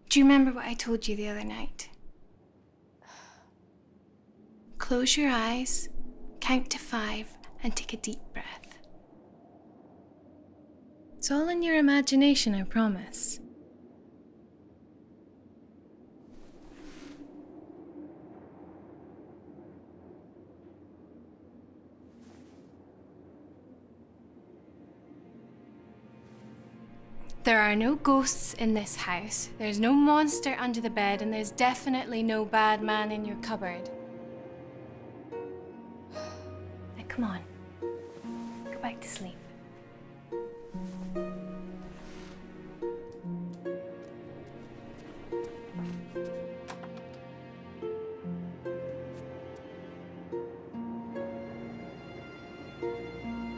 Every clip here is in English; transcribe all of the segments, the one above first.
Do you remember what I told you the other night? Close your eyes, count to 5, and take a deep breath. It's all in your imagination, I promise. There are no ghosts in this house. There's no monster under the bed, and there's definitely no bad man in your cupboard. Now, come on. Go back to sleep.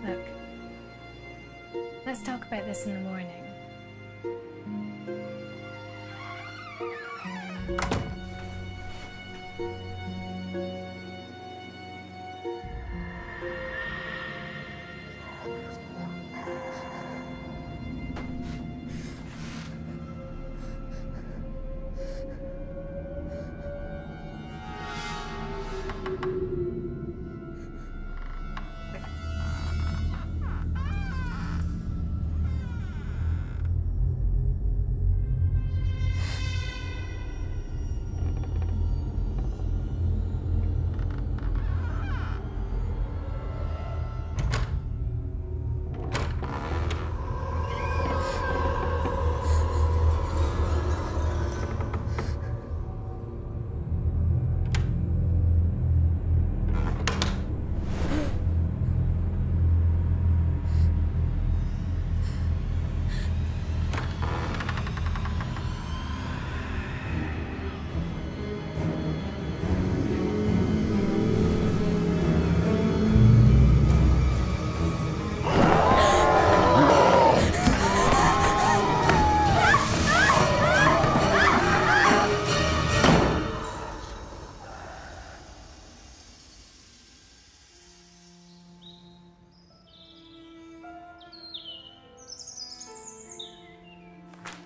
Look, let's talk about this in the morning.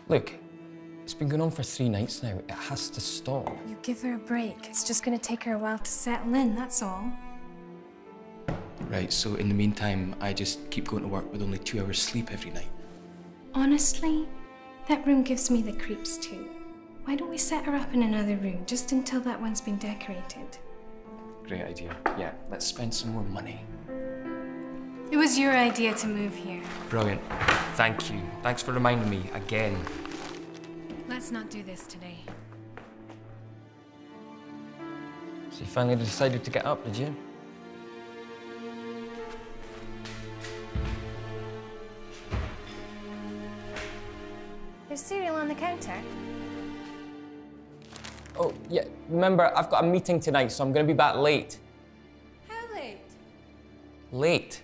Look, it's been going on for 3 nights now. It has to stop. You give her a break. It's just gonna take her a while to settle in, that's all. Right, so in the meantime, I just keep going to work with only 2 hours sleep every night. Honestly, that room gives me the creeps too. Why don't we set her up in another room, just until that one's been decorated? Great idea. Yeah, let's spend some more money. It was your idea to move here. Brilliant. Thank you. Thanks for reminding me again. Let's not do this today. So you finally decided to get up, did you? There's cereal on the counter. Oh, yeah. Remember, I've got a meeting tonight, so I'm going to be back late. How late? Late.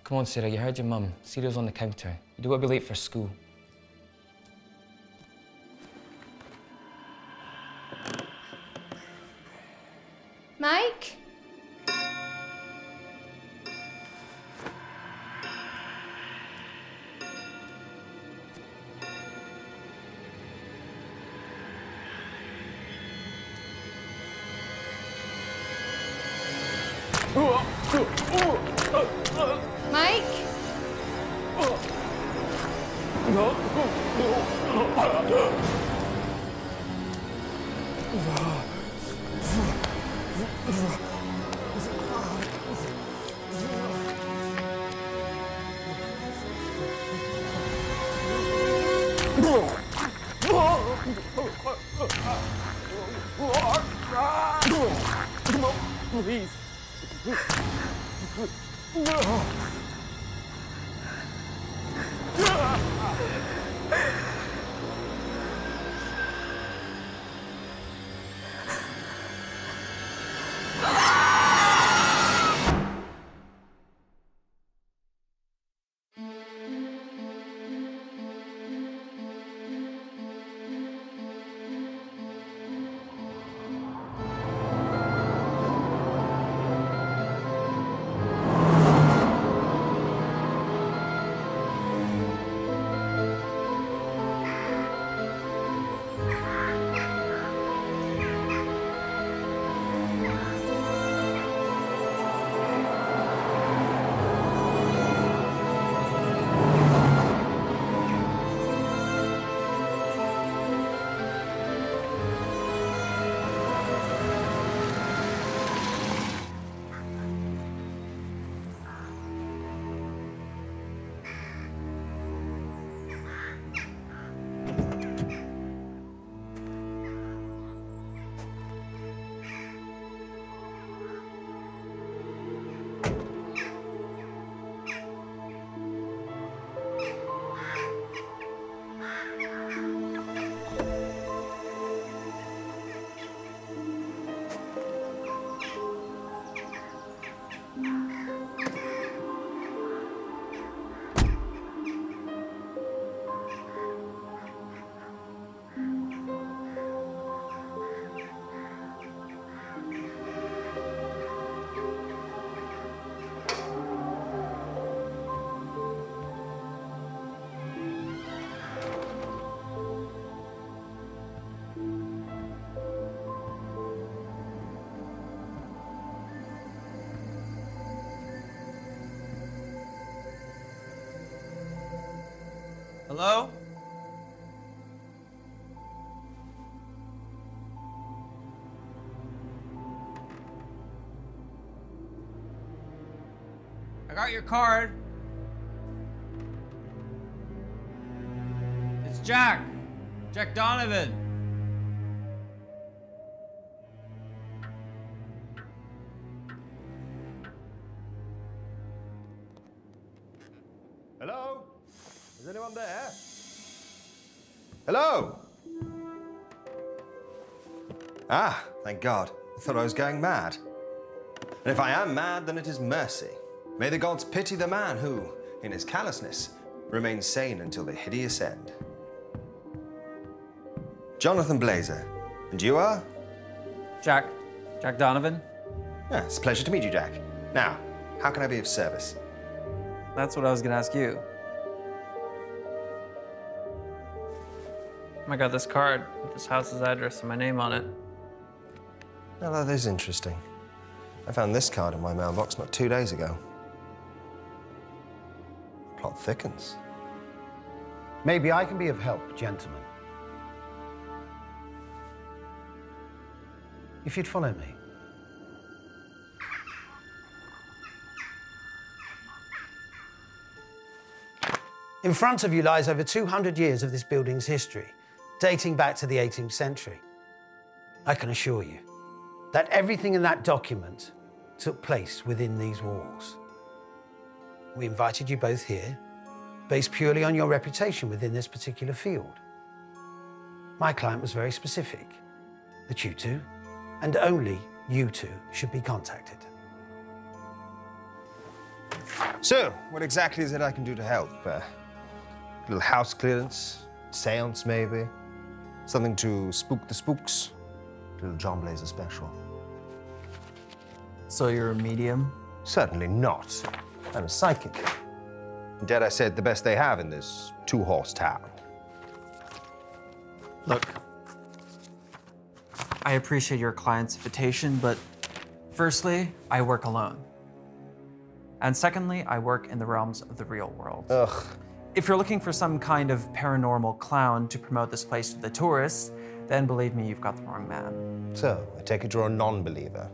Come on, Sarah, you heard your mum. Cereal's on the counter. You don't want to be late for school. Mike? Mike? Please. Hello? I got your card. It's Jack. Jack Donovan. Hello? Is anyone there? Hello? Ah, thank God. I thought I was going mad. And if I am mad, then it is mercy. May the gods pity the man who, in his callousness, remains sane until the hideous end. Jonathan Blazer. And you are? Jack Donovan. Yeah, it's a pleasure to meet you, Jack. Now, how can I be of service? That's what I was gonna ask you. I got this card with this house's address and my name on it. Now, that is interesting. I found this card in my mailbox not 2 days ago. Plot thickens. Maybe I can be of help, gentlemen. If you'd follow me. In front of you lies over 200 years of this building's history, dating back to the 18th century. I can assure you that everything in that document took place within these walls. We invited you both here, based purely on your reputation within this particular field. My client was very specific, that you two, and only you two, should be contacted. So, what exactly is it I can do to help? A little house clearance, seance maybe? Something to spook the spooks? A little John Blazer special. So you're a medium? Certainly not. I'm a psychic. Dare I say it, the best they have in this two-horse town. Look, I appreciate your client's invitation, but firstly, I work alone. And secondly, I work in the realms of the real world. Ugh. If you're looking for some kind of paranormal clown to promote this place to the tourists, then believe me, you've got the wrong man. So, I take it you're a non-believer.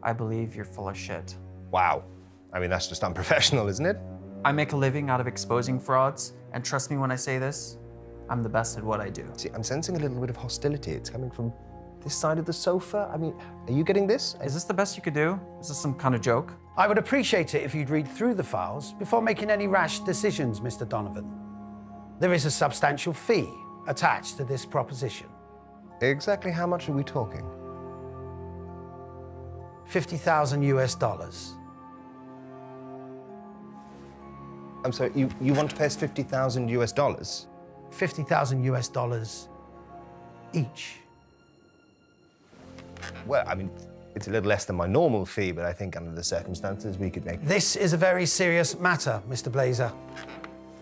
I believe you're full of shit. Wow. I mean, that's just unprofessional, isn't it? I make a living out of exposing frauds, and trust me when I say this, I'm the best at what I do. See, I'm sensing a little bit of hostility. It's coming from this side of the sofa. I mean, are you getting this? Is this the best you could do? Is this some kind of joke? I would appreciate it if you'd read through the files before making any rash decisions, Mr. Donovan. There is a substantial fee attached to this proposition. Exactly how much are we talking? 50,000 US dollars. I'm sorry, you want to pay us 50,000 US dollars? 50,000 US dollars each. Well, I mean, it's a little less than my normal fee, but I think under the circumstances we could make... This is a very serious matter, Mr. Blazer.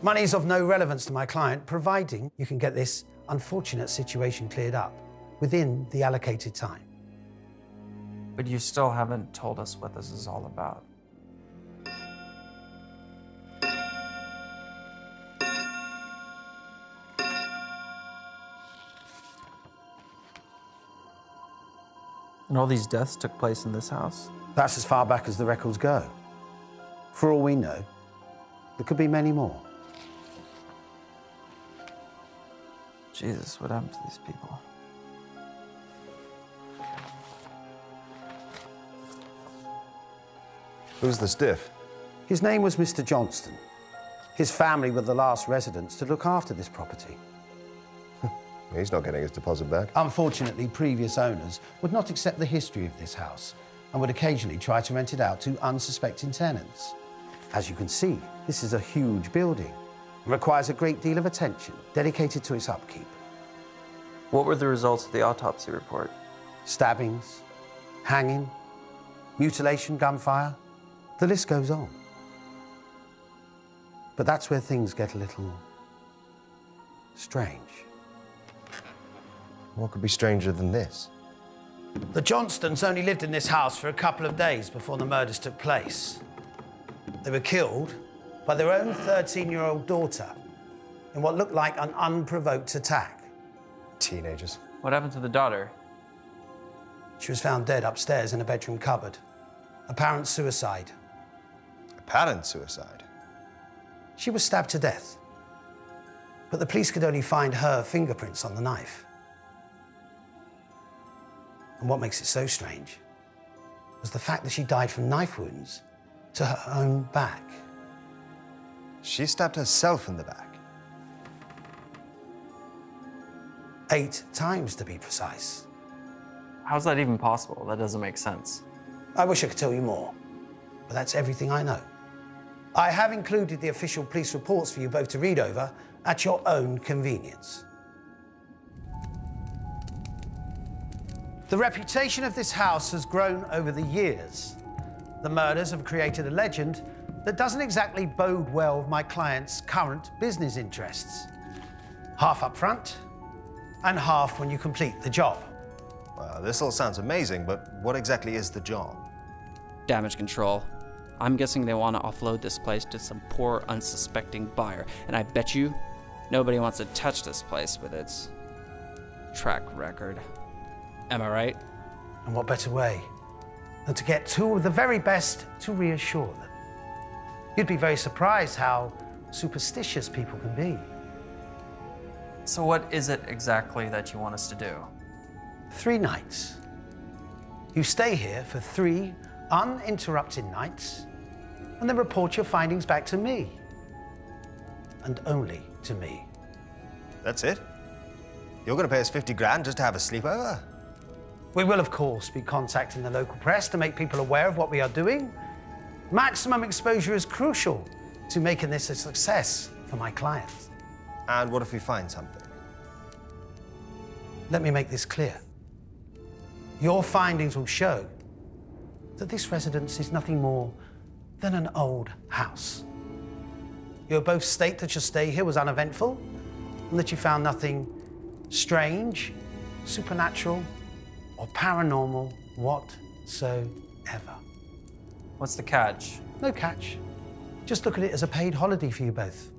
Money is of no relevance to my client, providing you can get this unfortunate situation cleared up within the allocated time. But you still haven't told us what this is all about. And all these deaths took place in this house? That's as far back as the records go. For all we know, there could be many more. Jesus, what happened to these people? Who's the stiff? His name was Mr. Johnston. His family were the last residents to look after this property. He's not getting his deposit back. Unfortunately, previous owners would not accept the history of this house and would occasionally try to rent it out to unsuspecting tenants. As you can see, this is a huge building. It requires a great deal of attention dedicated to its upkeep. What were the results of the autopsy report? Stabbings, hanging, mutilation, gunfire. The list goes on. But that's where things get a little strange. What could be stranger than this? The Johnstons only lived in this house for a couple of days before the murders took place. They were killed by their own 13-year-old daughter in what looked like an unprovoked attack. Teenagers. What happened to the daughter? She was found dead upstairs in a bedroom cupboard. Apparent suicide. Apparent suicide. She was stabbed to death. But the police could only find her fingerprints on the knife. And what makes it so strange was the fact that she died from knife wounds to her own back. She stabbed herself in the back. 8 times, to be precise. How's that even possible? That doesn't make sense. I wish I could tell you more, but that's everything I know. I have included the official police reports for you both to read over at your own convenience. The reputation of this house has grown over the years. The murders have created a legend that doesn't exactly bode well with my client's current business interests. Half up front, and half when you complete the job. Well, this all sounds amazing, but what exactly is the job? Damage control. I'm guessing they want to offload this place to some poor, unsuspecting buyer, and I bet you nobody wants to touch this place with its track record. Am I right? And what better way than to get 2 of the very best to reassure them? You'd be very surprised how superstitious people can be. So what is it exactly that you want us to do? 3 nights. You stay here for 3 uninterrupted nights and then report your findings back to me. And only to me. That's it? You're going to pay us 50 grand just to have a sleepover? We will, of course, be contacting the local press to make people aware of what we are doing. Maximum exposure is crucial to making this a success for my clients. And what if we find something? Let me make this clear. Your findings will show that this residence is nothing more than an old house. You'll both state that your stay here was uneventful and that you found nothing strange, supernatural, or paranormal whatsoever. What's the catch? No catch. Just look at it as a paid holiday for you both.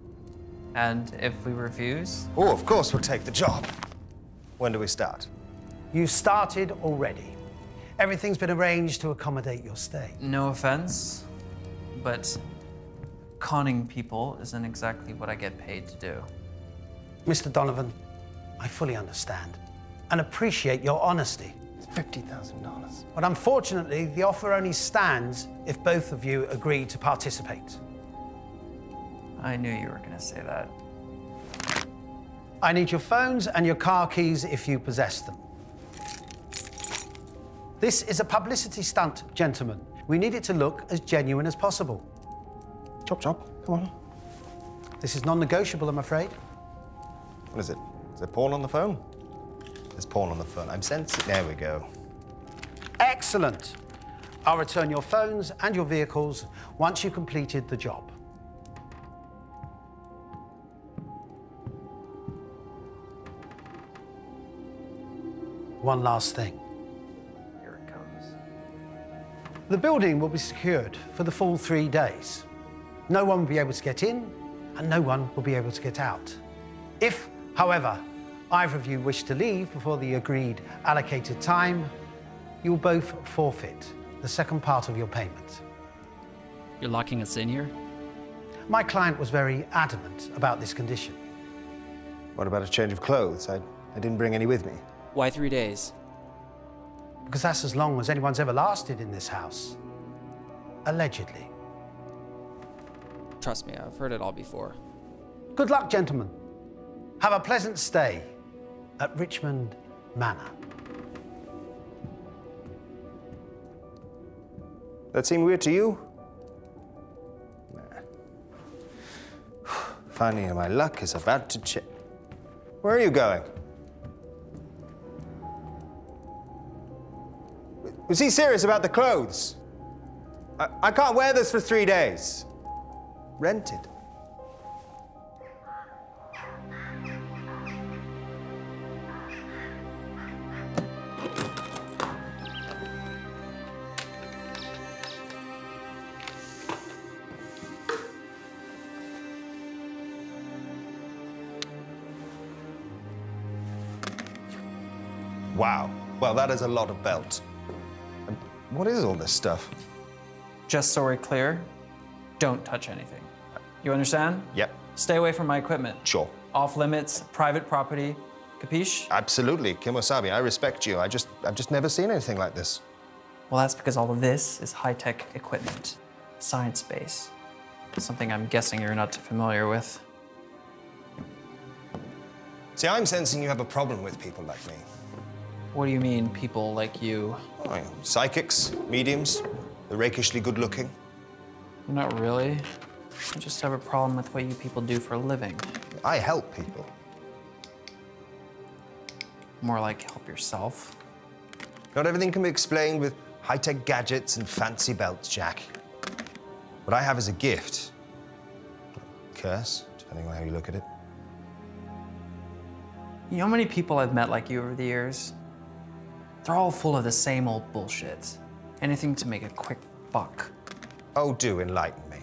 And if we refuse? Oh, of course we'll take the job. When do we start? You started already. Everything's been arranged to accommodate your stay. No offense, but conning people isn't exactly what I get paid to do. Mr. Donovan, I fully understand and appreciate your honesty. It's $50,000. But unfortunately, the offer only stands if both of you agree to participate. I knew you were gonna say that. I need your phones and your car keys if you possess them. This is a publicity stunt, gentlemen. We need it to look as genuine as possible. Chop, chop, come on. This is non-negotiable, I'm afraid. What is it? Is there porn on the phone? There's porn on the phone. I'm sensing. There we go. Excellent. I'll return your phones and your vehicles once you've completed the job. One last thing. Here it comes. The building will be secured for the full 3 days. No one will be able to get in, and no one will be able to get out. If, however, either of you wish to leave before the agreed allocated time, you will both forfeit the second part of your payment. You're locking us in here? My client was very adamant about this condition. What about a change of clothes? I didn't bring any with me. Why 3 days? Because that's as long as anyone's ever lasted in this house. Allegedly. Trust me, I've heard it all before. Good luck, gentlemen. Have a pleasant stay at Richmond Manor. That seem weird to you? Nah. Finally, my luck is about to change. Where are you going? Was he serious about the clothes? I can't wear this for 3 days. Rented. Wow. Well, that is a lot of belt. And what is all this stuff? Just so we're clear, don't touch anything. You understand? Yep. Stay away from my equipment. Sure. Off limits, private property. Capiche? Absolutely, Kimosabi. I respect you. I've just never seen anything like this. Well, that's because all of this is high-tech equipment, science-based. Something I'm guessing you're not familiar with. See, I'm sensing you have a problem with people like me. What do you mean, people like you? Oh, psychics, mediums, the rakishly good-looking. Not really. I just have a problem with what you people do for a living. I help people. More like help yourself. Not everything can be explained with high-tech gadgets and fancy belts, Jack. What I have is a gift. Curse, depending on how you look at it. You know how many people I've met like you over the years? They're all full of the same old bullshit. Anything to make a quick buck. Oh, do enlighten me.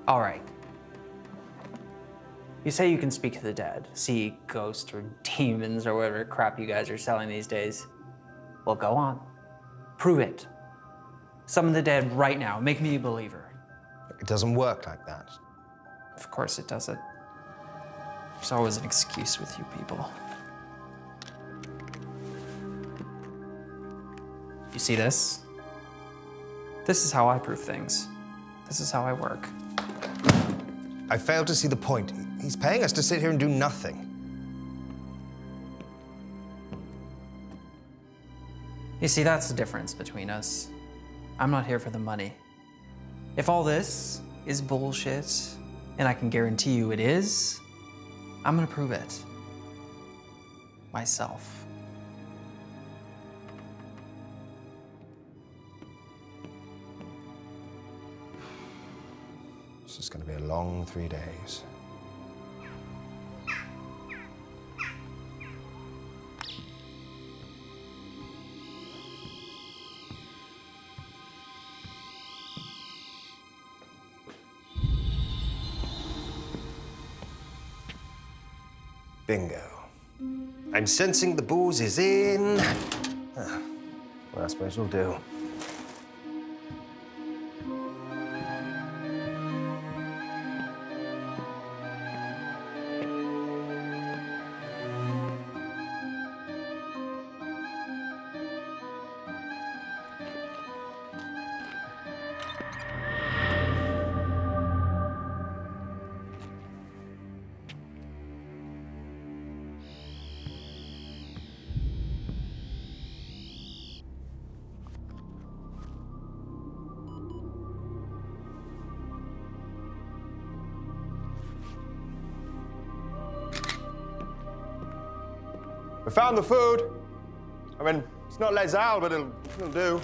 All right. You say you can speak to the dead, see ghosts or demons or whatever crap you guys are selling these days. Well, go on. Prove it. Summon the dead right now. Make me a believer. It doesn't work like that. Of course it doesn't. There's always an excuse with you people. You see this? This is how I prove things. This is how I work. I fail to see the point. He's paying us to sit here and do nothing. You see, that's the difference between us. I'm not here for the money. If all this is bullshit, and I can guarantee you it is, I'm gonna prove it. Myself. This is going to be a long 3 days. Bingo. I'm sensing the booze is in. Well, I suppose we'll do. We found the food. I mean, it's not Les Al, but it'll do.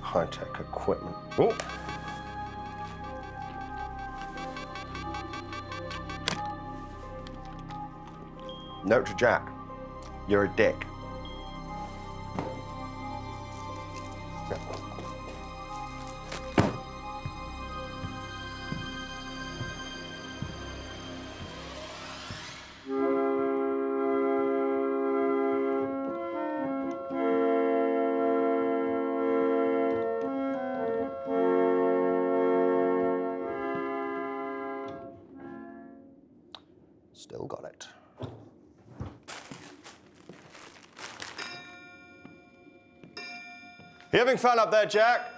High-tech equipment. Oh. Note to Jack. You're a dick. Still got it. You having fun up there, Jack?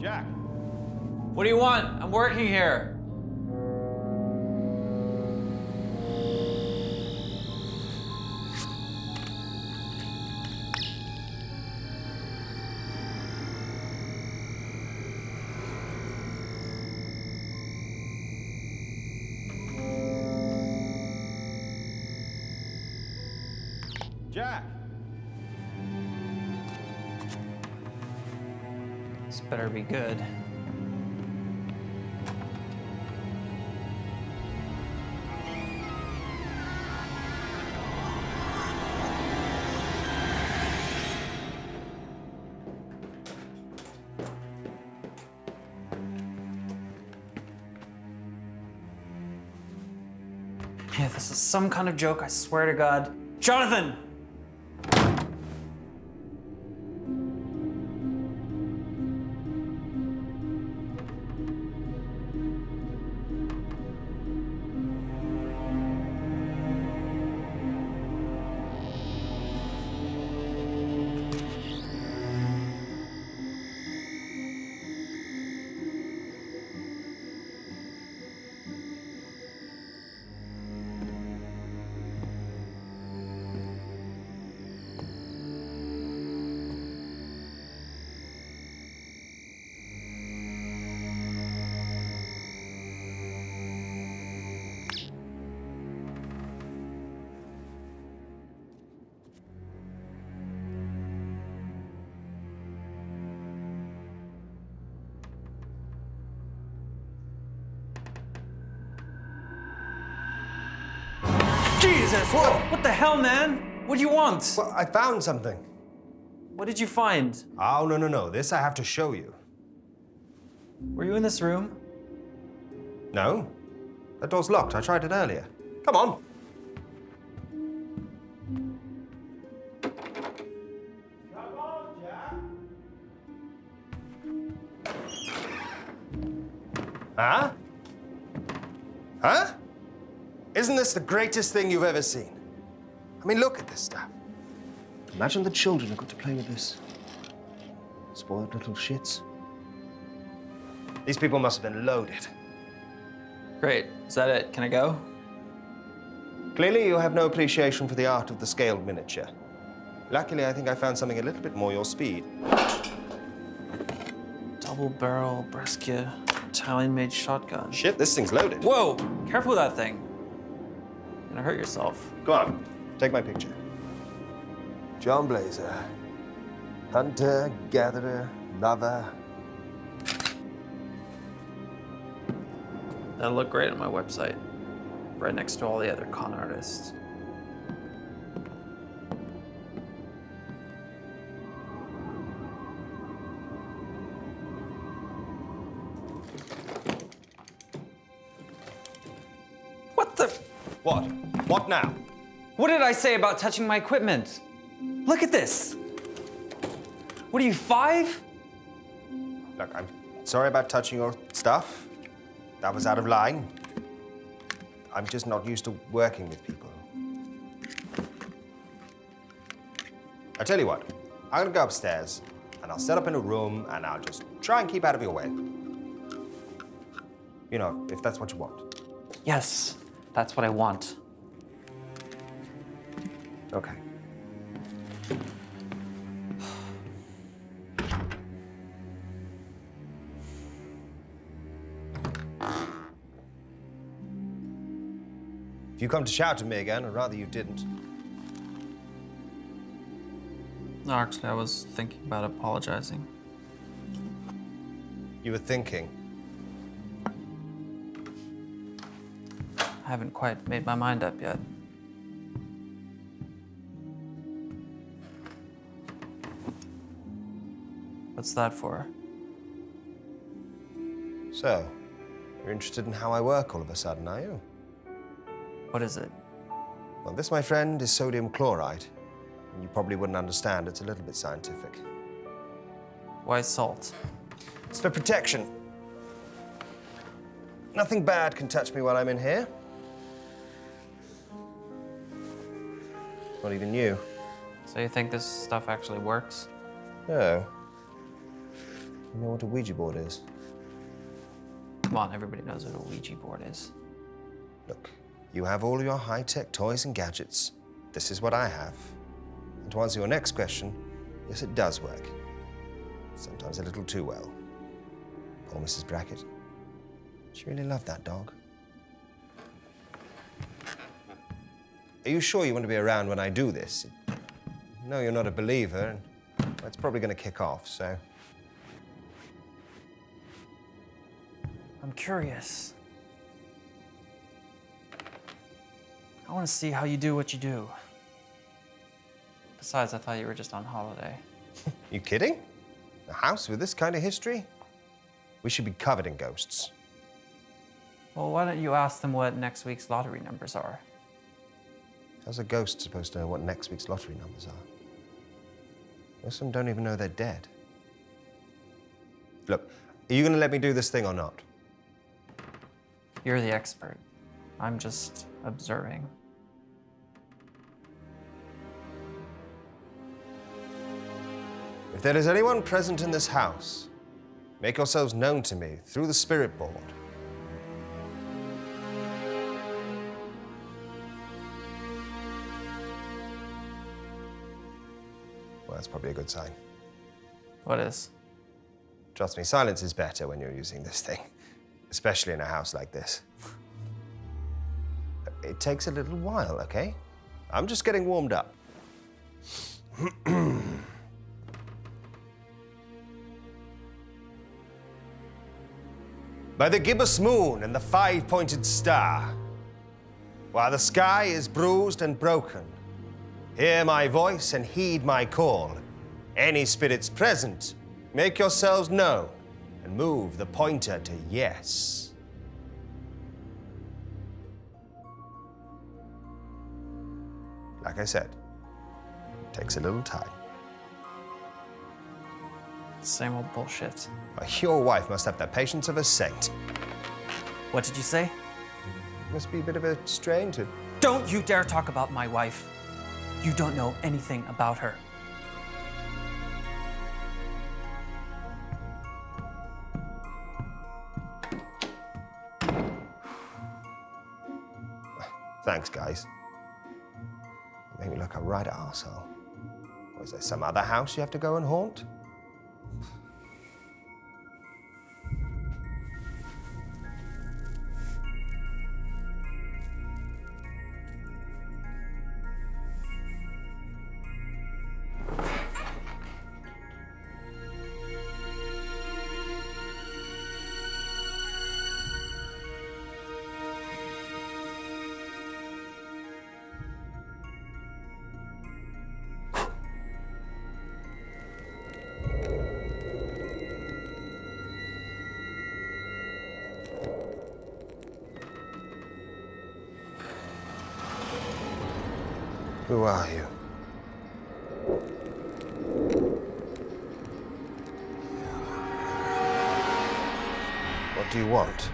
Jack! What do you want? I'm working here. Jack! This better be good. Yeah, this is some kind of joke, I swear to God. Jonathan! Jesus! What the hell, man? What do you want? Well, I found something. What did you find? Oh, no, no, no. This I have to show you. Were you in this room? No. That door's locked. I tried it earlier. Come on. Come on, Jack. Huh? Huh? Isn't this the greatest thing you've ever seen? I mean, look at this stuff. Imagine the children who got to play with this. Spoiled little shits. These people must have been loaded. Great. Is that it? Can I go? Clearly, you have no appreciation for the art of the scaled miniature. Luckily, I think I found something a little bit more your speed. Double barrel Brescia Italian-made shotgun. Shit, this thing's loaded. Whoa! Careful with that thing. You're gonna hurt yourself. Go on, take my picture. John Blazer. Hunter, gatherer, lover. That'll look great on my website. Right next to all the other con artists. What the? What? What now? What did I say about touching my equipment? Look at this. What are you, 5? Look, I'm sorry about touching your stuff. That was out of line. I'm just not used to working with people. I tell you what, I'm gonna go upstairs and I'll set up in a room and I'll just try and keep out of your way. You know, if that's what you want. Yes, that's what I want. Okay. If you come to shout at me again, I'd rather you didn't. No, actually, I was thinking about apologizing. You were thinking. I haven't quite made my mind up yet. What's that for? So, you're interested in how I work all of a sudden, are you? What is it? Well, this, my friend, is sodium chloride. You probably wouldn't understand. It's a little bit scientific. Why salt? It's for protection. Nothing bad can touch me while I'm in here. Not even you. So you think this stuff actually works? No. You know what a Ouija board is? Come on, everybody knows what a Ouija board is. Look, you have all your high-tech toys and gadgets. This is what I have. And to answer your next question, yes, it does work. Sometimes a little too well. Poor Mrs. Brackett. She really loved that dog. Are you sure you want to be around when I do this? No, you're not a believer, and it's probably going to kick off, so... I'm curious. I want to see how you do what you do. Besides, I thought you were just on holiday. You kidding? A house with this kind of history? We should be covered in ghosts. Well, why don't you ask them what next week's lottery numbers are? How's a ghost supposed to know what next week's lottery numbers are? Most of them don't even know they're dead. Look, are you going to let me do this thing or not? You're the expert. I'm just observing. If there is anyone present in this house, make yourselves known to me through the spirit board. Well, that's probably a good sign. What is? Trust me, silence is better when you're using this thing, especially in a house like this. It takes a little while, okay? I'm just getting warmed up. By the gibbous moon and the five-pointed star, while the sky is bruised and broken, hear my voice and heed my call. Any spirits present, make yourselves known and move the pointer to yes. Like I said, it takes a little time. Same old bullshit. Your wife must have the patience of a saint. What did you say? Must be a bit of a strain to... Don't you dare talk about my wife. You don't know anything about her. Thanks, guys. You make me look a right arsehole. Or is there some other house you have to go and haunt? Who are you? What do you want?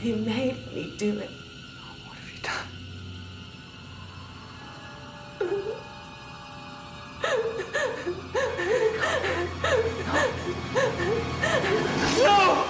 He made me do it. What have you done? No!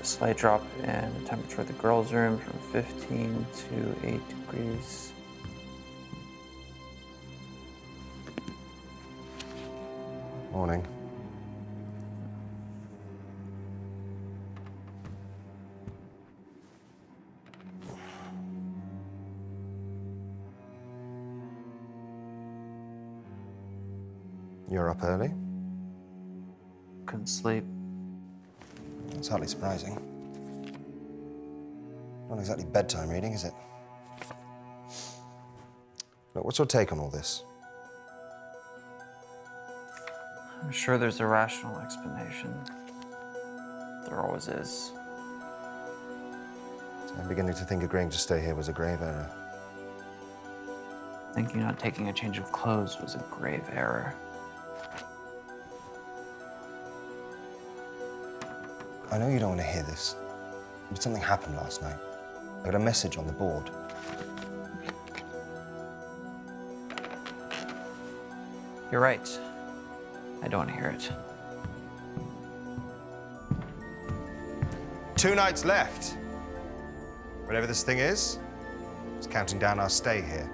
Slight drop in the temperature of the girls' room from 15 to 8 degrees. Morning. You're up early? Couldn't sleep. That's hardly surprising. Not exactly bedtime reading, is it? Look, what's your take on all this? I'm sure there's a rational explanation. There always is. So I'm beginning to think agreeing to stay here was a grave error. I think you not taking a change of clothes was a grave error. I know you don't want to hear this, but something happened last night. I got a message on the board. You're right. I don't want to hear it. 2 nights left. Whatever this thing is, it's counting down our stay here.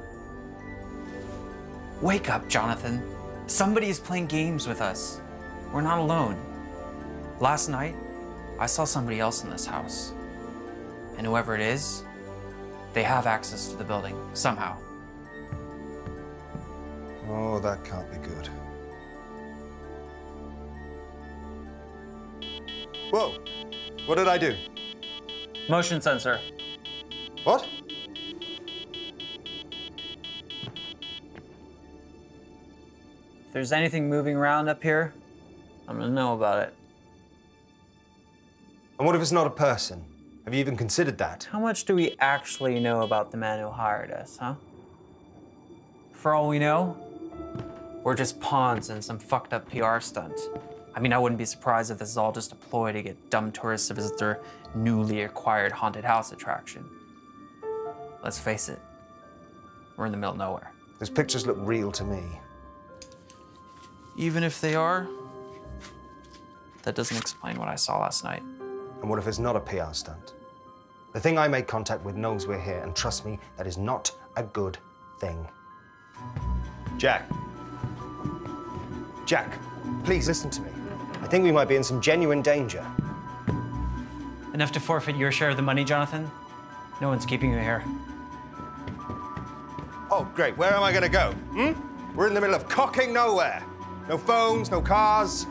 Wake up, Jonathan. Somebody is playing games with us. We're not alone. Last night, I saw somebody else in this house. And whoever it is, they have access to the building, somehow. Oh, that can't be good. Whoa! What did I do? Motion sensor. What? If there's anything moving around up here, I'm gonna know about it. And what if it's not a person? Have you even considered that? How much do we actually know about the man who hired us, huh? For all we know, we're just pawns in some fucked up PR stunt. I mean, I wouldn't be surprised if this is all just a ploy to get dumb tourists to visit their newly acquired haunted house attraction. Let's face it, we're in the middle of nowhere. Those pictures look real to me. Even if they are, that doesn't explain what I saw last night. And what if it's not a PR stunt? The thing I made contact with knows we're here, and trust me, that is not a good thing. Jack. Jack, please listen to me. I think we might be in some genuine danger. Enough to forfeit your share of the money, Jonathan? No one's keeping you here. Oh, great. Where am I going to go? We're in the middle of cocking nowhere. No phones, no cars.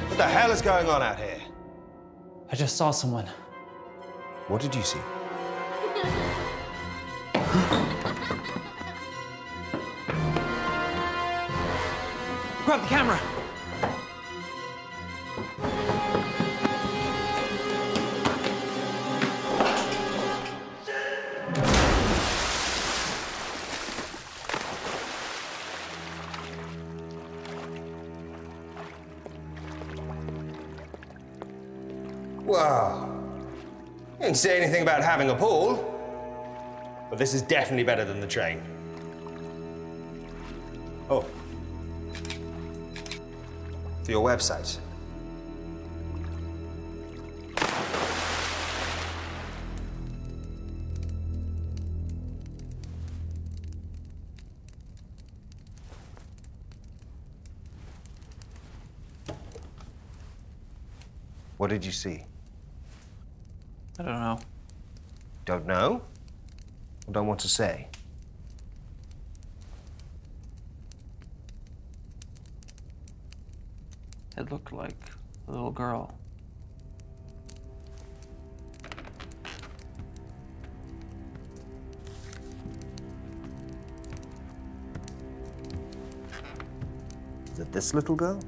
What the hell is going on out here? I just saw someone. What did you see? Grab the camera. Wow. You didn't say anything about having a pool. But this is definitely better than the train. Oh. For your website. What did you see? I don't know. Don't know? Or don't want to say? It looked like a little girl. Is it this little girl?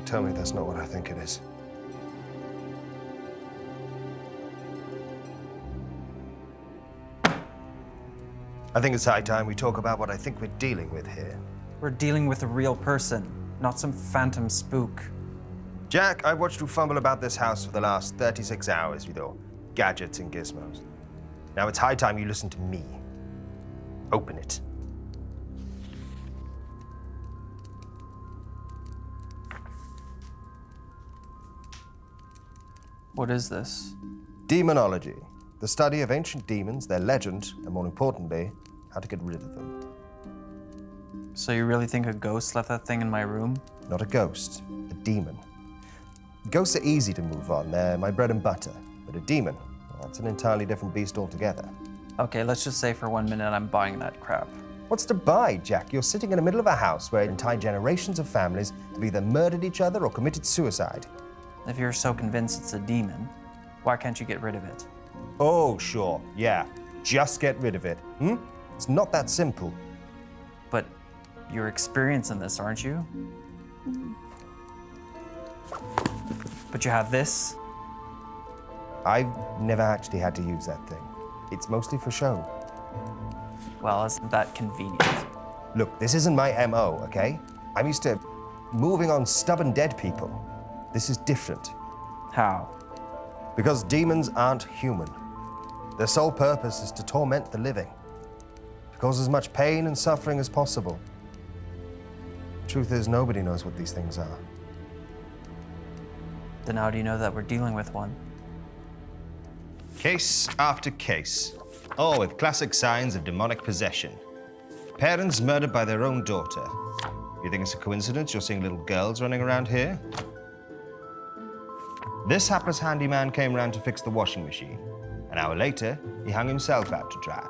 Tell me that's not what I think it is. I think it's high time we talk about what I think we're dealing with here. We're dealing with a real person, not some phantom spook. Jack, I've watched you fumble about this house for the last 36 hours with your gadgets and gizmos. Now it's high time you listen to me. Open it. What is this? Demonology. The study of ancient demons, their legend, and more importantly, how to get rid of them. So you really think a ghost left that thing in my room? Not a ghost, a demon. Ghosts are easy to move on, they're my bread and butter. But a demon, well, that's an entirely different beast altogether. Okay, let's just say for 1 minute I'm buying that crap. What's to buy, Jack? You're sitting in the middle of a house where entire generations of families have either murdered each other or committed suicide. If you're so convinced it's a demon, why can't you get rid of it? Oh, sure, yeah. Just get rid of it, It's not that simple. But you're experienced in this, aren't you? But you have this? I've never actually had to use that thing. It's mostly for show. Well, isn't that convenient? Look, this isn't my MO, okay? I'm used to moving on stubborn dead people. This is different. How? Because demons aren't human. Their sole purpose is to torment the living, to cause as much pain and suffering as possible. Truth is, nobody knows what these things are. Then how do you know that we're dealing with one? Case after case, all with classic signs of demonic possession. Parents murdered by their own daughter. You think it's a coincidence you're seeing little girls running around here? This hapless handyman came round to fix the washing machine. An hour later, he hung himself out to dry.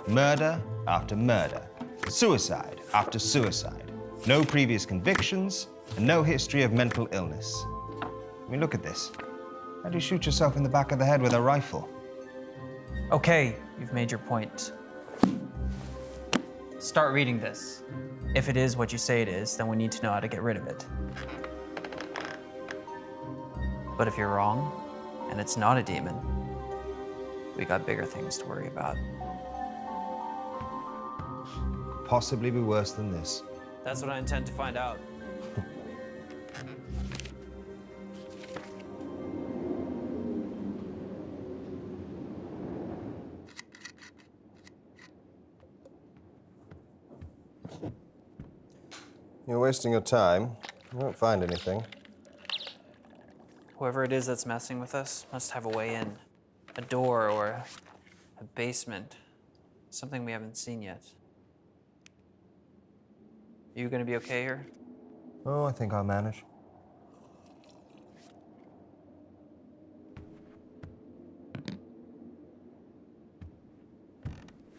Murder after murder. Suicide after suicide. No previous convictions, and no history of mental illness. I mean, look at this. How do you shoot yourself in the back of the head with a rifle? Okay, you've made your point. Start reading this. If it is what you say it is, then we need to know how to get rid of it. But if you're wrong, and it's not a demon, we got bigger things to worry about. Possibly be worse than this. That's what I intend to find out. You're wasting your time. You won't find anything. Whoever it is that's messing with us must have a way in. A door or a basement. Something we haven't seen yet. You gonna be okay here? Oh, I think I'll manage.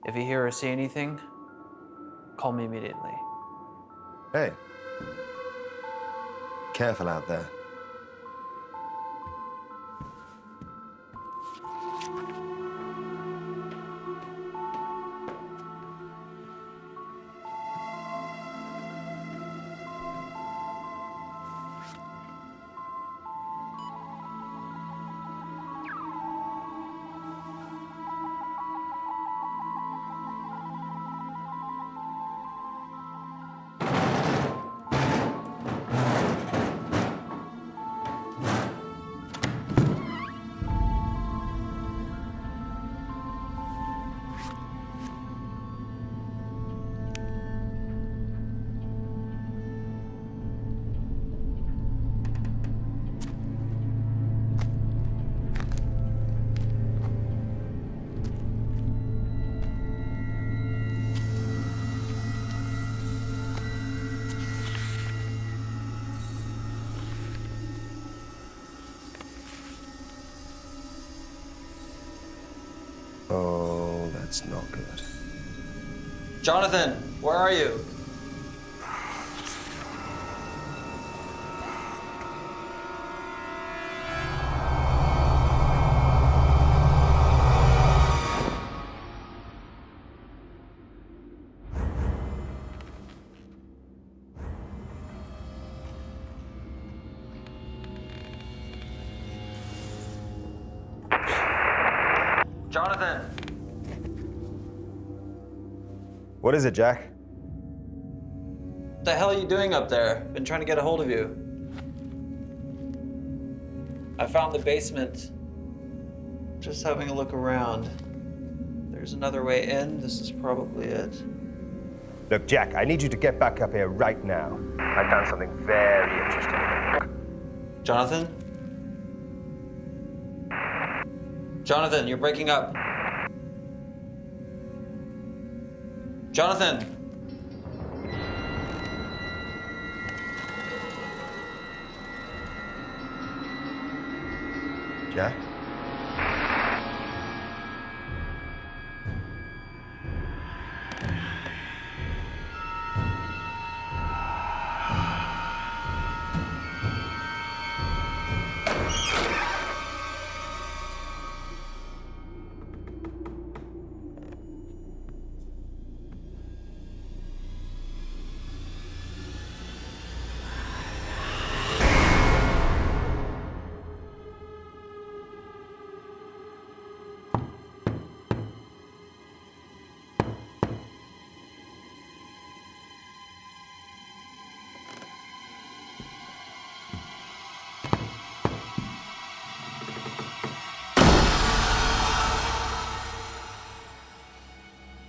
If you hear or see anything, call me immediately. Hey. Careful out there. Oh, that's not good. Jonathan, where are you? Jonathan! What is it, Jack? What the hell are you doing up there? Been trying to get a hold of you. I found the basement. Just having a look around. There's another way in. This is probably it. Look, Jack, I need you to get back up here right now. I found something very interesting in the book. Jonathan? Jonathan, you're breaking up. Jonathan! Jack?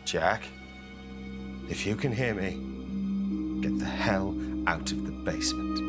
Jack, if you can hear me, get the hell out of the basement.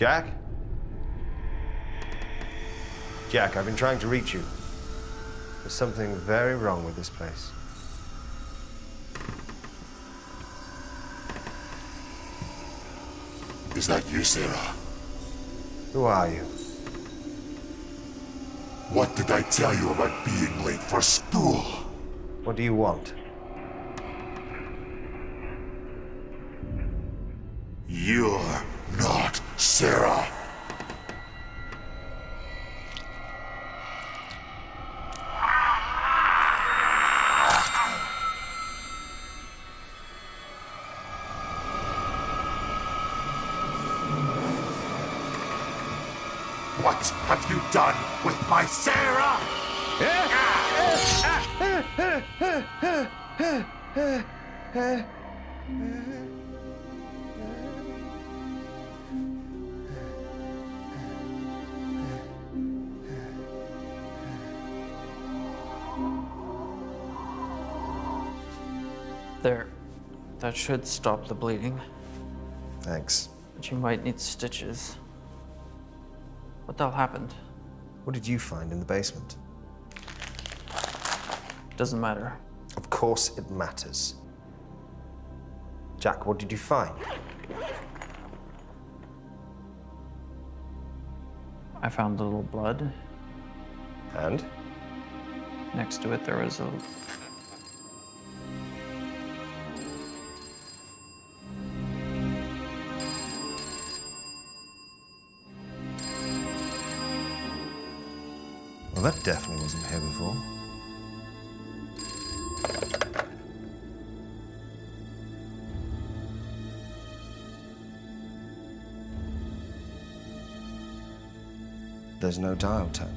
Jack? Jack, I've been trying to reach you. There's something very wrong with this place. Is that you, Sarah? Who are you? What did I tell you about being late for school? What do you want? You're not Sarah. What have you done with my Sarah? There. That should stop the bleeding. Thanks. But you might need stitches. What the hell happened? What did you find in the basement? Doesn't matter. Of course it matters. Jack, what did you find? I found a little blood. And? Next to it, there was a... Well, that definitely wasn't here before. There's no dial tone.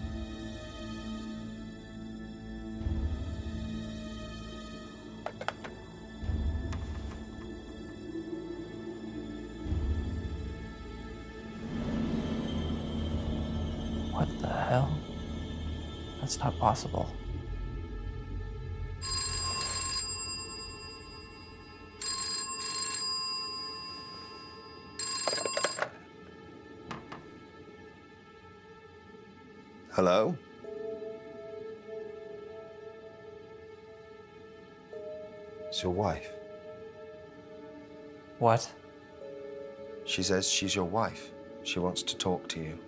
What the hell? That's not possible. Hello? It's your wife. What? She says she's your wife. She wants to talk to you.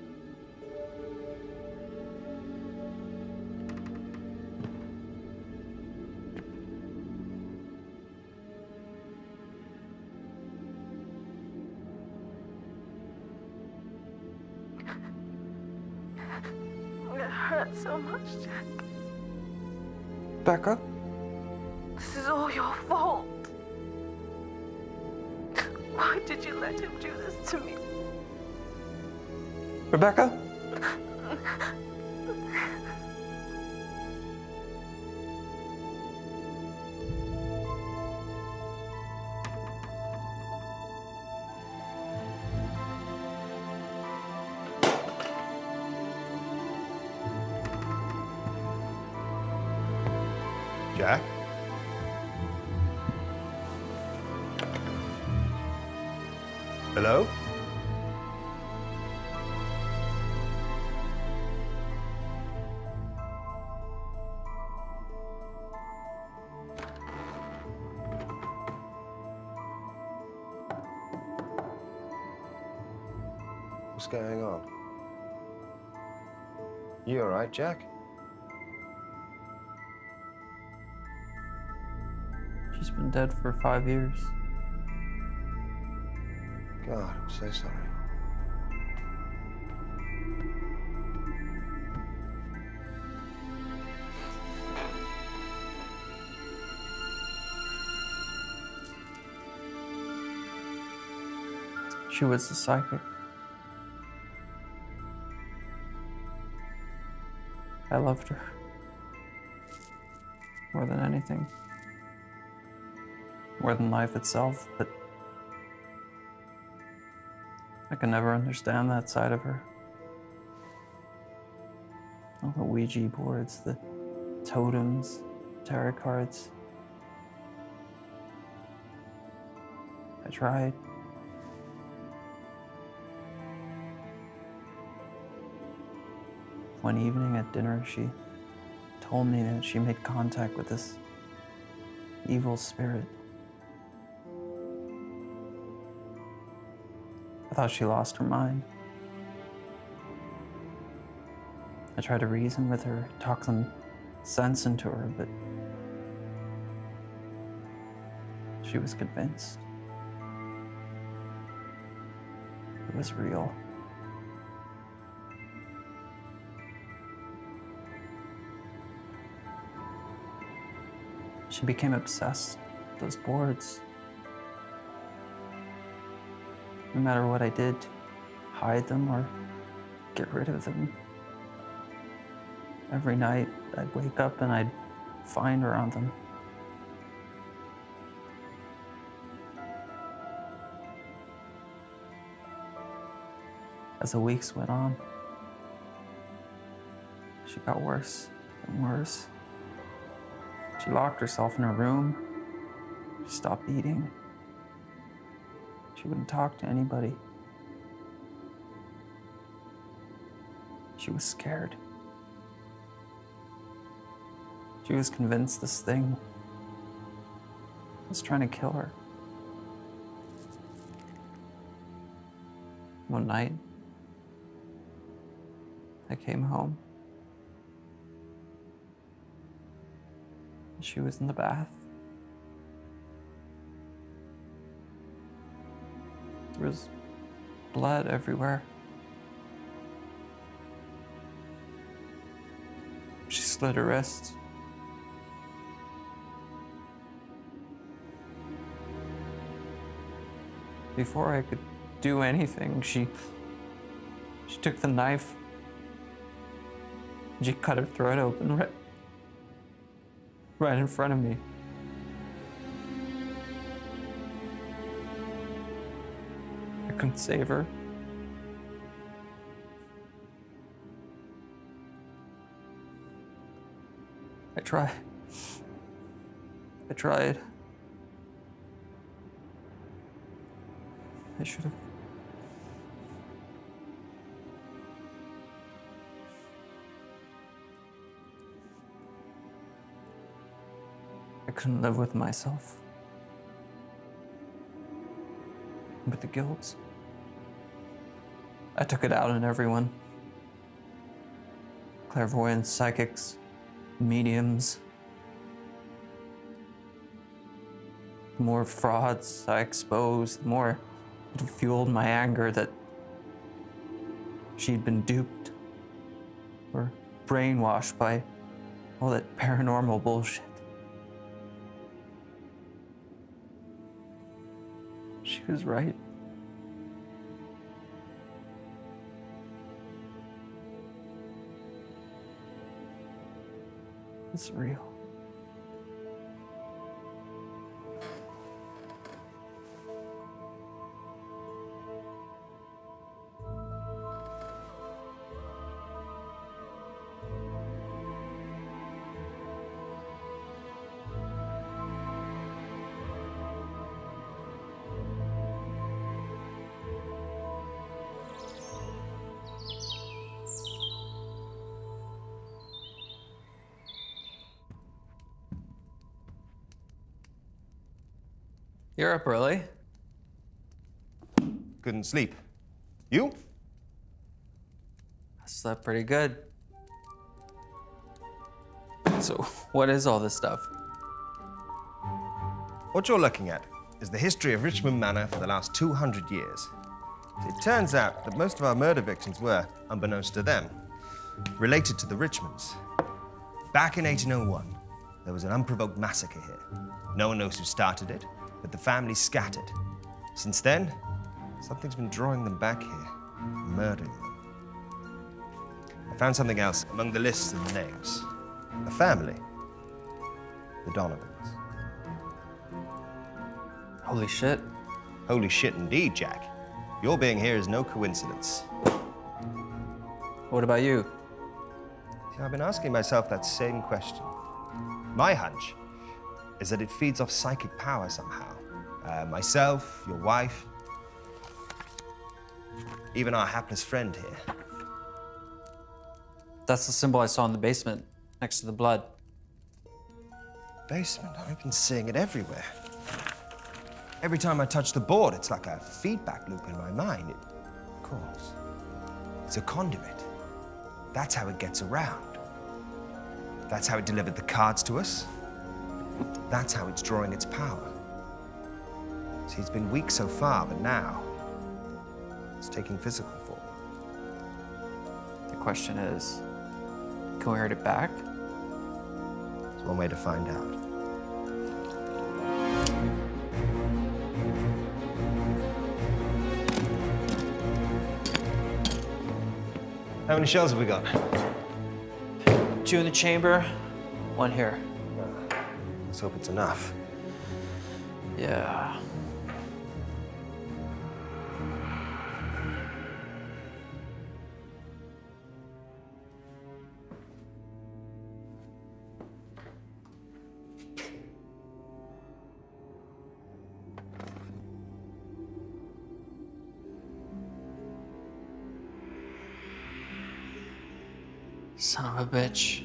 It hurts so much, Jack. Becca? This is all your fault. Why did you let him do this to me? Rebecca? Jack? Hello? What's going on? You all right, Jack? She's been dead for 5 years. God, I'm so sorry. She was a psychic. I loved her. More than anything. More than life itself, but I can never understand that side of her. All the Ouija boards, the totems, tarot cards. I tried. One evening at dinner, she told me that she made contact with this evil spirit. I thought she lost her mind. I tried to reason with her, talk some sense into her, but she was convinced. It was real. She became obsessed with those boards. No matter what I did, hide them or get rid of them. Every night, I'd wake up and I'd find her on them. As the weeks went on, she got worse and worse. She locked herself in her room. She stopped eating. She wouldn't talk to anybody. She was scared. She was convinced this thing was trying to kill her. One night, I came home. She was in the bath. There was blood everywhere. She slit her wrists. Before I could do anything, she took the knife. She cut her throat open right in front of me. I couldn't save her. I tried. I should have. I couldn't live with myself. With the guilt. I took it out on everyone. Clairvoyants, psychics, mediums. The more frauds I exposed, the more it fueled my anger that she'd been duped or brainwashed by all that paranormal bullshit. She was right. It's real. You're up early. Couldn't sleep. You? I slept pretty good. So, what is all this stuff? What you're looking at is the history of Richmond Manor for the last 200 years. It turns out that most of our murder victims were, unbeknownst to them, related to the Richmonds. Back in 1801, there was an unprovoked massacre here. No one knows who started it, but the family scattered. Since then, something's been drawing them back here, murdering them. I found something else among the lists of the names. A family. The Donovans. Holy shit. Holy shit indeed, Jack. Your being here is no coincidence. What about you? See, I've been asking myself that same question. My hunch is that it feeds off psychic power somehow. Myself, your wife, even our hapless friend here. That's the symbol I saw in the basement, next to the blood. Basement? I've been seeing it everywhere. Every time I touch the board, it's like a feedback loop in my mind. Of course, it's a conduit. That's how it gets around. That's how it delivered the cards to us. That's how it's drawing its power. See, it's been weak so far, but now it's taking physical form. The question is, can we hurt it back? There's one way to find out. How many shells have we got? 2 in the chamber, 1 here. Let's hope it's enough. Yeah. Son of a bitch.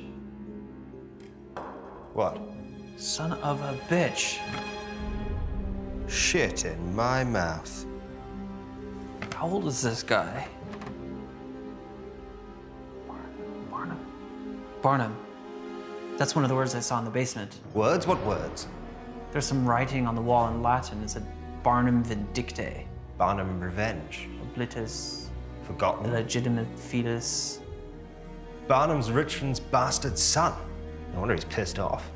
What? Son of a bitch. Shit in my mouth. How old is this guy? Barnum. That's one of the words I saw in the basement. Words? What words? There's some writing on the wall in Latin. It said Barnum Vindicte. Barnum Revenge. Oblitus. Forgotten. Illegitimate fetus. Barnum's Richmond's bastard son. No wonder he's pissed off.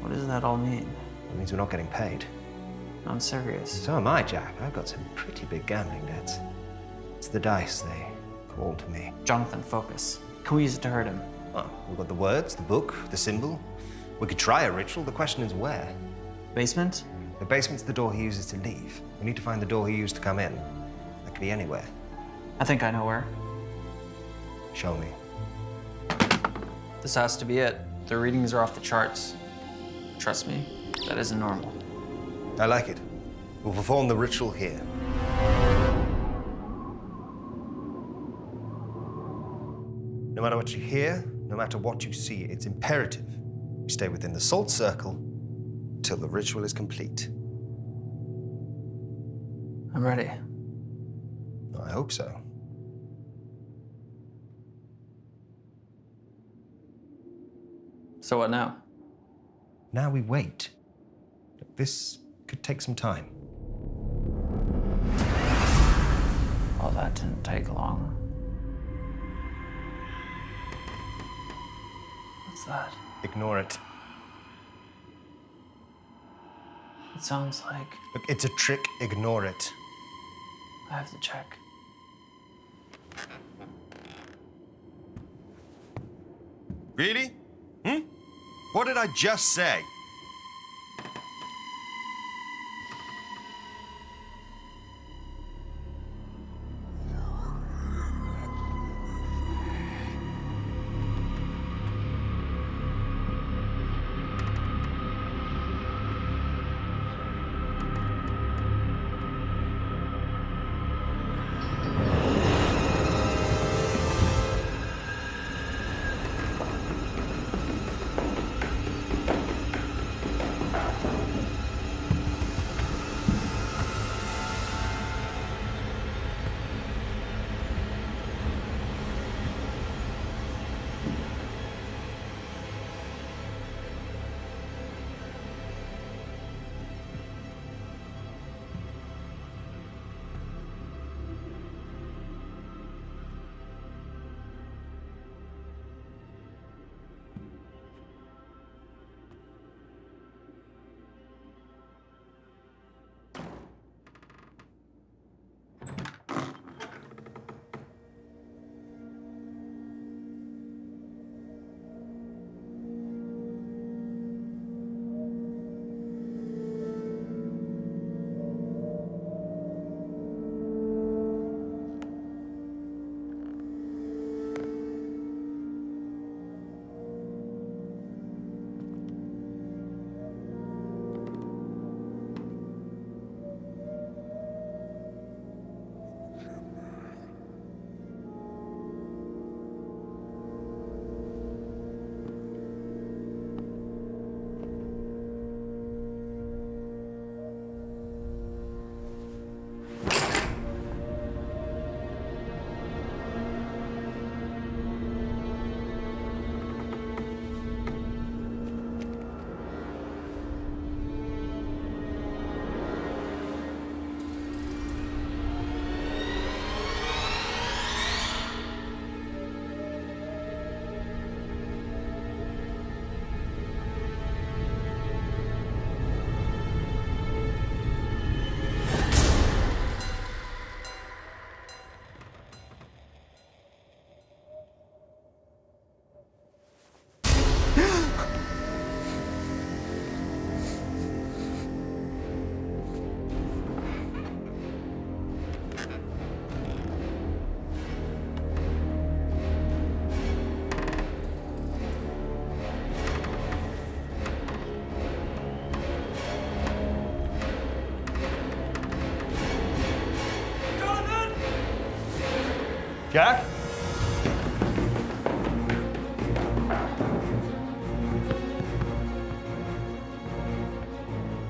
What does that all mean? It means we're not getting paid. I'm serious. So am I, Jack. I've got some pretty big gambling debts. It's the dice they call to me. Jonathan, focus. Can we use it to hurt him? Well, we've got the words, the book, the symbol. We could try a ritual. The question is where? Basement? The basement's the door he uses to leave. We need to find the door he used to come in. That could be anywhere. I think I know where. Show me. This has to be it. The readings are off the charts. Trust me, that isn't normal. I like it. We'll perform the ritual here. No matter what you hear, no matter what you see, it's imperative you stay within the salt circle till the ritual is complete. I'm ready. I hope so. So what now? Now we wait. This could take some time. Oh, that didn't take long. What's that? Ignore it. It sounds like... Look, it's a trick. Ignore it. I have to check. Really? What did I just say? Jack?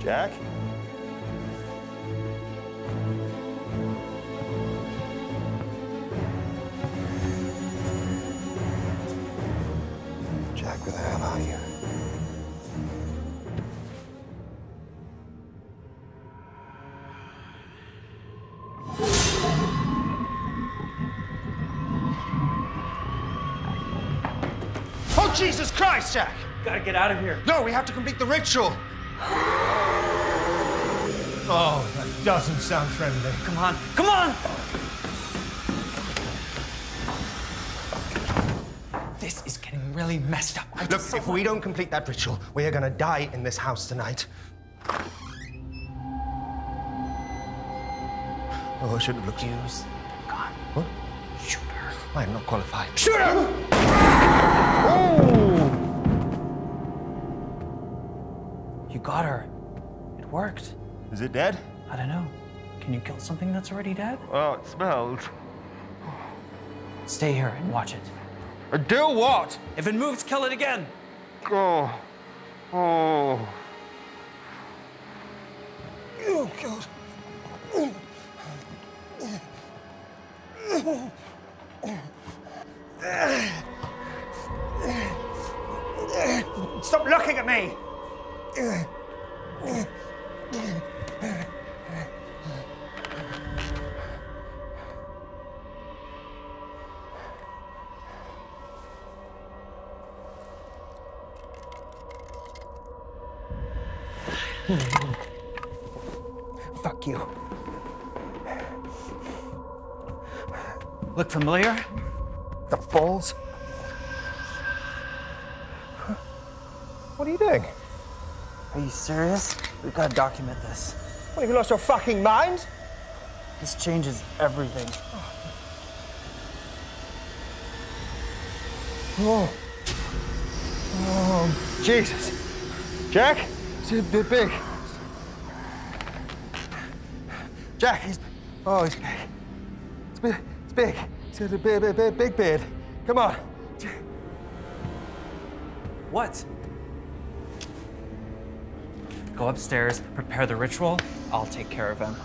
Jack? Jack, where the hell are you? Oh, Jesus Christ, Jack! Gotta get out of here. No, we have to complete the ritual. Oh, that doesn't sound friendly. Come on, come on! This is getting really messed up. Look, if we don't complete that ritual, we are gonna die in this house tonight. Oh, I should have looked. Use gun. What? Shoot her. I am not qualified. Shoot her! Oh! You got her. It worked. Is it dead? I don't know. Can you kill something that's already dead? Oh, it smells. Stay here and watch it. Do what? If it moves, kill it again. Oh. Oh. Oh, God. Stop looking at me! Fuck you. Look familiar? The balls? What are you doing? Are you serious? We've got to document this. What, have you lost your fucking mind? This changes everything. Oh. Oh, Jesus. Jack? It's a bit big. Jack, he's big. It's big. It's big. It's got a big beard. Come on. What? Go upstairs, prepare the ritual. I'll take care of him.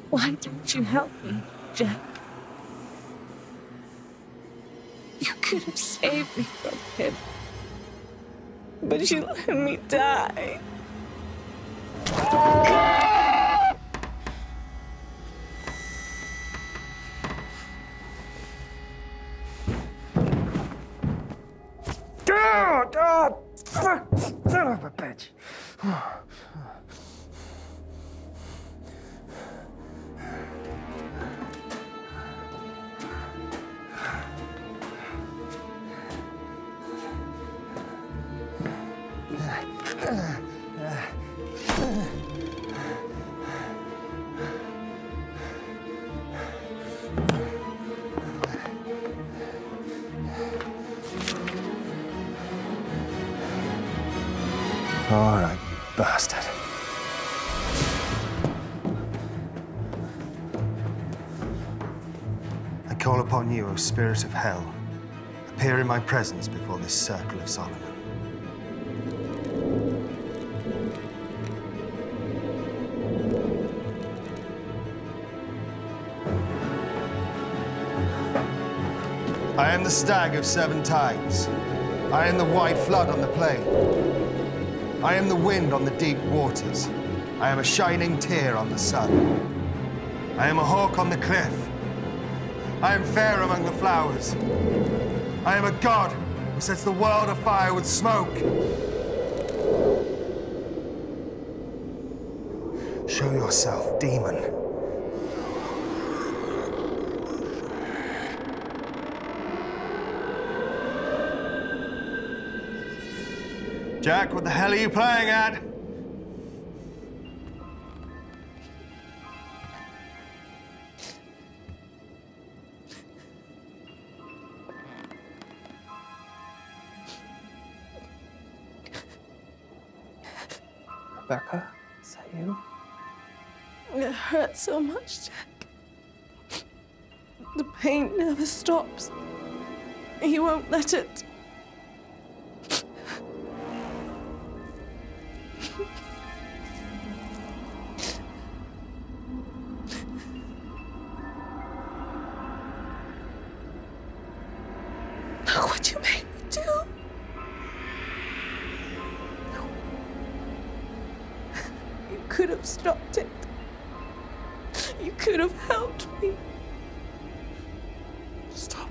Why didn't you help me, Jack? You could have saved me from him. But you let me die. Fuck! Son of a bitch! All right, you bastard. I call upon you, O Spirit of Hell. Appear in my presence before this circle of Solomon. I am the stag of 7 tides. I am the white flood on the plain. I am the wind on the deep waters. I am a shining tear on the sun. I am a hawk on the cliff. I am fair among the flowers. I am a god who sets the world afire with smoke. Show yourself, demon. Jack, what the hell are you playing at? Rebecca, is that you? It hurts so much, Jack. The pain never stops. He won't let it. Look what you made me do. You could have stopped it. You could have helped me. Stop.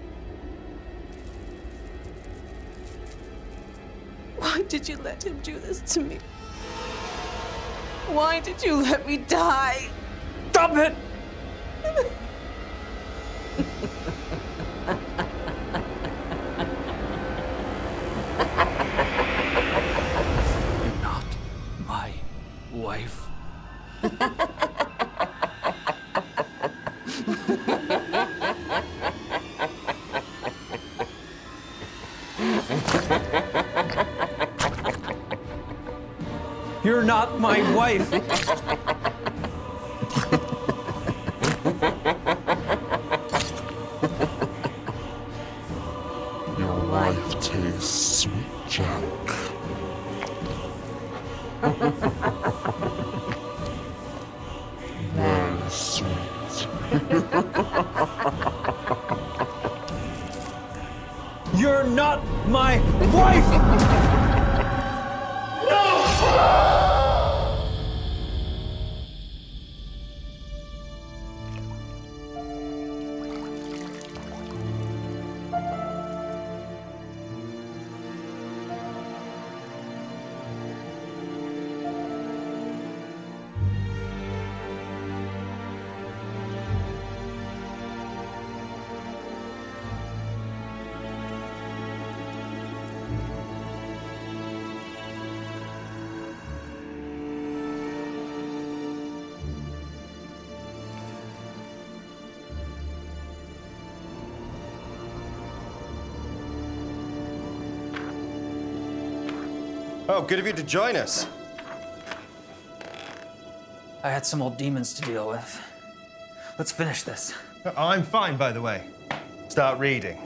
Why did you let him do this to me? Why did you let me die? Stop it! You're not my wife. You're not my wife. Your life tastes sweet, Jack. Very sweet. not my wife! Oh, good of you to join us. I had some old demons to deal with. Let's finish this. I'm fine, by the way. Start reading.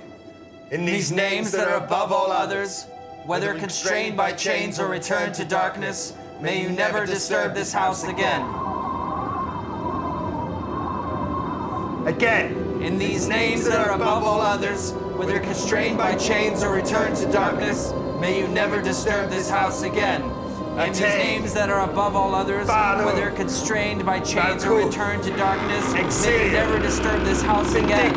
In These names that are above all others, whether constrained by chains or returned to darkness, may you never disturb this house again. Again. In these names that are above all others, whether constrained by chains or returned to darkness, may you never disturb this house again. In these names that are above all others, whether constrained by chains or returned to darkness, may you never disturb this house again.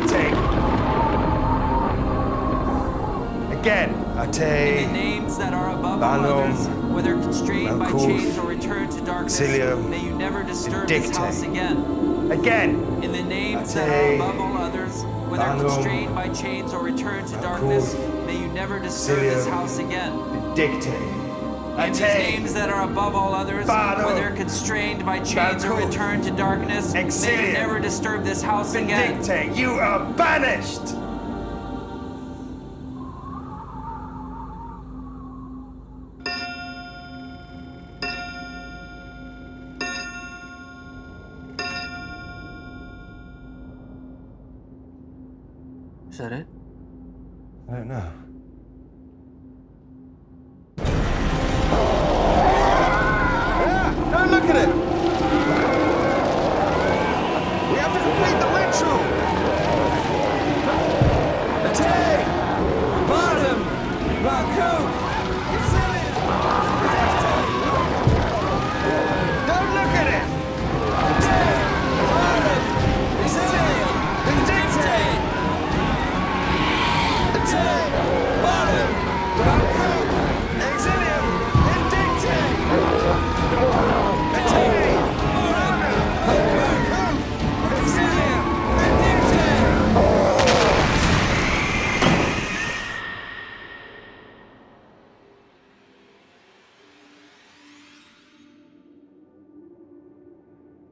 Again. In the names that are above all others, whether constrained by chains or returned to darkness, may you never disturb this house again. Again. In the names that are above all others, whether constrained by chains or returned to darkness, may you never disturb this house again. In these names that are above all others, whether constrained by chains or returned to darkness, may you never disturb this house again. You are banished! Is that it? I don't know. Don't look at it! We have to complete the ritual! Attack! Bottom! Raccoon! Don't look at it! Attack! Bottom! Exilium! Vindicate! Attack! Bottom! Raccoon! Exilium! Vindicate!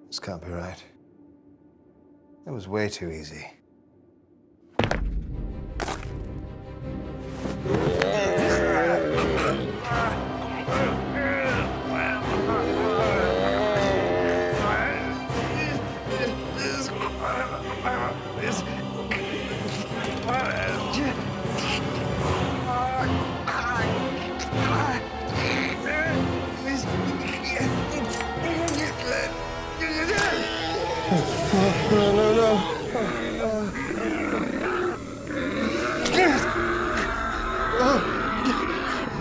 This can't be right. That was way too easy.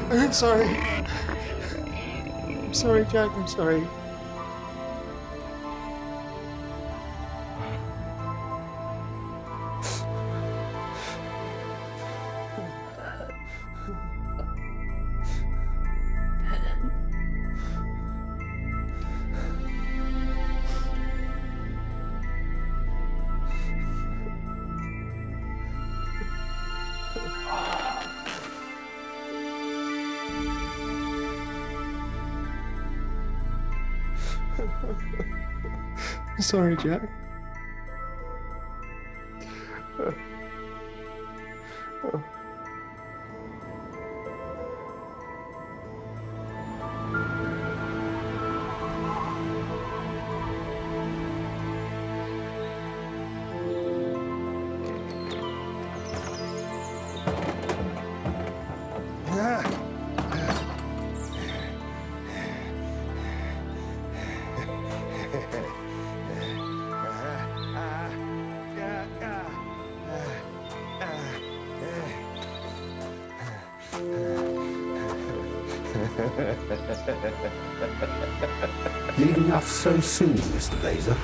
I'm sorry. I'm sorry, Jack. I'm sorry. Sorry, Jack. Leaving us so soon, Mr. Blazer.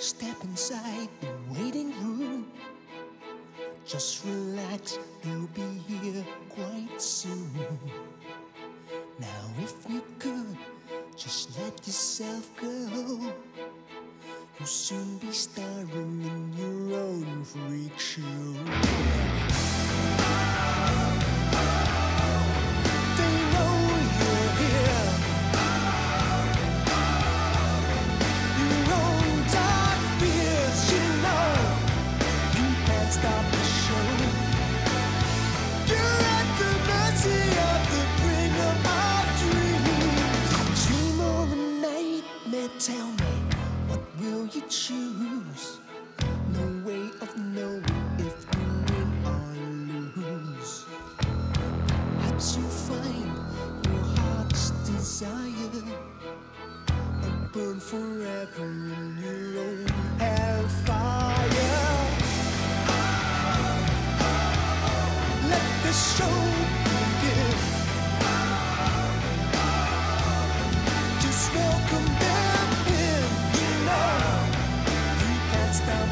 Step inside the waiting room. Just relax, he'll be here quite soon. Now if you could, just let yourself go. You'll soon be starring in your own freak show. They know you're here. Your own dark fears, you know. You can't stop the show. You're at the mercy of the bringer of dreams. A dream or a nightmare, tell me, what will you choose? No way of knowing if you win or lose. Perhaps you'll find your heart's desire and burn forever in your own hellfire. Let the show begin. Just welcome them in. You know you can't stop